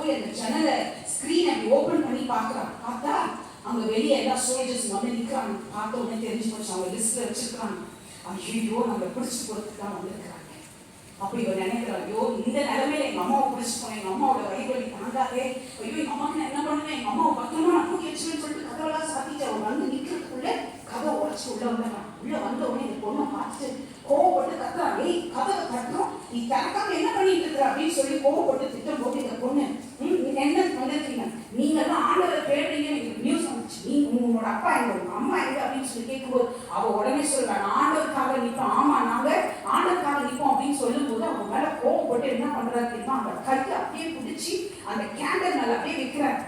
போய் அந்த ஜன்னலை ஸ்கிரீன் அப்படி ஓபன் பண்ணி பாக்குறான். பார்த்தா அங்க வெளியே எல்லா சோல்ஜர்ஸ் வந்து நிக்கிறாங்க. பார்த்த உடனே தெரிஞ்சு போச்சு அவங்க லிஸ்ட்ல வச்சிருக்காங்க. ஐயோ நம்ம பிடிச்சு போறதுக்கு தான் வந்திருக்கிறாங்க. அப்ப இவன் நினைக்கிறான், ஐயோ இந்த நிலைமையில எங்க அம்மாவை பிடிச்சு போனேன், எங்க அம்மாவோட வயிறு தாங்காதே, ஐயோ எங்க அம்மாவுக்கு நான் என்ன பண்ணுவேன், எங்க அம்மாவை பத்திரமா நான் தூக்கி வச்சுவேன்னு சொல்லிட்டு கதவெல்லாம் சாத்திட்டு அவன் வந்து நிக்கிறதுக்குள்ள கதவை உடச்சு உள்ள வந்துடுறான். உள்ள வந்த உடனே இந்த பொண்ணை பார்த்துட்டு கோவப்பட்டு கத்துறான். ஏய் கதவை கட்டுறோம், நீ திறக்காம என்ன பண்ணிட்டு இருக்கிற அப்படின்னு சொல்லி கோவப்பட்டு திட்டம் போட்டு இந்த பொண்ணு என்ன வந்திருக்கீங்க, நீங்க எல்லாம் ஆண்டவரை தேடுறீங்கன்னு எனக்கு நியூஸ் வந்துச்சு, நீ உங்களோட அப்பா எங்க உங்க அம்மா எங்க அப்படின்னு சொல்லி கேட்கும்போது அவ உடனே சொல்றான், ஆண்டவருக்காக நிற்போம். ஆமா நாங்க ஆண்டவருக்காக நிற்போம் அப்படின்னு சொல்லும்போது அவங்க மேல கோவப்பட்டு என்ன பண்றாரு தெரியுமா, அந்த கையை அப்படியே பிடிச்சி அந்த கேண்டல் மேல அப்படியே வைக்கிறார்.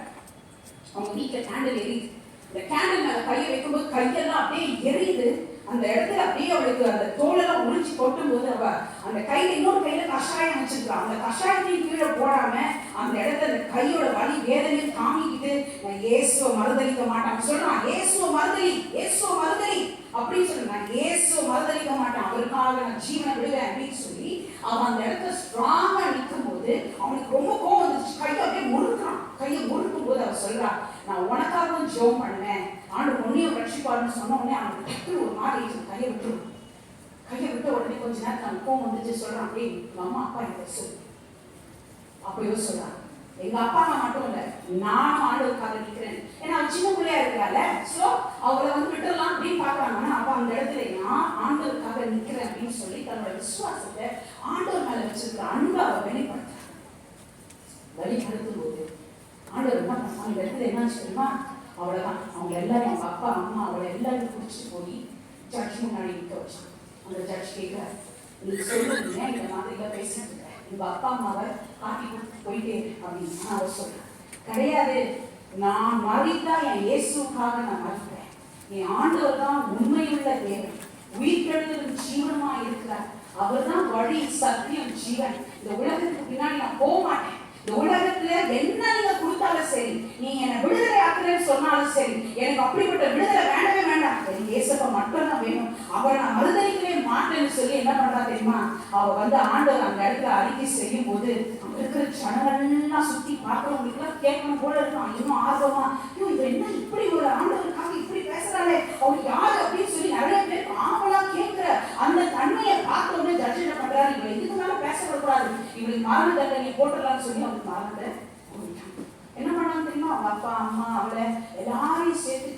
அவங்க வீட்டுல கேண்டல் எரியுது. இந்த கேண்டல் மேல கையை வைக்கும்போது கையெல்லாம் அப்படியே எரியுது. அந்த இடத்துல அப்படியே அவளுக்கு அந்த தோலெல்லாம் உறிஞ்சி கொட்டும் போது அவ அந்த கையில இன்னொரு கையில கஷாயம் வச்சிருக்கான். அந்த கஷாயத்தையும் கீழே போடாம அந்த இடத்துல அந்த கையோட வலி வேதனையும் தாங்கிக்கிட்டு நான் இயேசுவை மறுதளிக்க மாட்டான் சொல்றான். இயேசுவை மறுதலி அப்படின்னு சொல்லி நான் இயேசுவை மறுதளிக்க மாட்டேன், அவருக்காக நான் ஜீவனை விடுவேன் அப்படின்னு சொல்லி அவன் அந்த இடத்துல ஸ்ட்ராங்கா நிற்கும் போது அவனுக்கு ரொம்ப கோவம் வந்துச்சு. கையை அப்படியே முறுக்குறான். கையை முறுக்கும் போது அவ சொல்றான், நான் உனக்காகவும் ஜெபம் பண்ணுவேன், ஆண்டு ஒன்னையும் ரட்சிப்பாருன்னு சொன்ன உடனே அவனுக்கு டக்குனு ஒரு மாதிரி கையை விட்டுருவான். கையை விட்ட உடனே கொஞ்ச நேரத்தில் அவன் கோவம் வந்துச்சு. சொல்றான், அப்படியே எங்க அம்மா அப்பா எனக்கு சொல்லு. அப்போ சொல்றான், எங்க அப்பா அம்மா மட்டும் இல்ல நானும் ஆண்டவருக்காக நிற்கிறேன். ஏன்னா அவன் சின்ன பிள்ளையா இருக்கிறாள். சோ அவளை வந்து விட்டுடலாம் அப்படின்னு பாக்குறாங்க. ஆனா அப்ப அந்த இடத்துல நான் ஆண்டவருக்காக நிற்கிறேன் அப்படின்னு சொல்லி தன்னோட விசுவாசத்தை ஆண்டவர் மேல வச்சிருக்கிற அன்பை அவ வெளிப்படுத்தும் போது ஆண்டவர் என்ன பண்ணா, இந்த இடத்துல என்ன தெரியுமா, அவ்வளவுதான் அவங்க எல்லாரும் அவங்க அப்பா அம்மா அவளை எல்லாரும் பிடிச்சிட்டு போய் ஜட்ஜ் முன்னாடி நிற்க வச்சான். அந்த ஜட்ஜ் கேட்கிறார், நீ சொல்லுங்க இந்த மாதிரி பேசிட்டு இருக்க, உங்க அப்பா அம்மாவை காட்டி கொடுத்து போயிட்டே அப்படின்னு. அவர் சொல்றேன், கிடையாது, நான் மறித்தா என் இயேசுக்காக நான் மறிப்பேன். என் ஆண்டவர் தான் உண்மையுள்ள தேவன், உயிர்த்தெழுதலும் ஜீவனமா இருக்கிறார். அவர் தான் வழி சத்தியம் ஜீவன். இந்த உலகத்துக்கு பின்னாடி நான் போக மாட்டேன். இந்த உலகத்துல என்ன நீங்க கொடுத்தாலும் சரி, நீங்க என்ன விடுதலை ஆக்குறேன்னு சொன்னாலும் சரி, எனக்கு அப்படிப்பட்ட விடுதலை வேண்டவே வேண்டாம், எனக்கு இயேசுப்பா மட்டும் தான் வேணும், அவரை நான் மறுதளிக்கவே மாட்டேன்னு சொல்லி என்ன பண்றா தெரியுமா, அவ வந்து ஆண்டவர் அந்த இடத்துல அறிக்கை செய்யும் போது அங்க இருக்கிற ஜனங்கள்லாம் சுத்தி பார்க்கறவங்களுக்கு எல்லாம் கேட்கணும் போல இருக்கும். இன்னும் ஆர்வமா, ஐயோ இது என்ன இப்படி ஒரு ஆண்டவருக்காக இப்படி பேசுறாளே, அவர் யாரு அப்படின்னு சொல்லி நிறைய பேருக்கு ஆவலா கேட்கிற அந்த தன்மையை பார்த்த உடனே ஜட்ஜ் என்ன பண்றாரு, இவளை இதுக்கு மேல பேசக்கூடாது, இவளுக்கு மரண தண்டனை போட்டுடலாம்னு சொல்லி அவளுக்கு மரணத்தை என்ன பண்ணான்னு தெரியுமா, அவங்க அப்பா அம்மா அவளை எல்லாரையும் சேர்த்து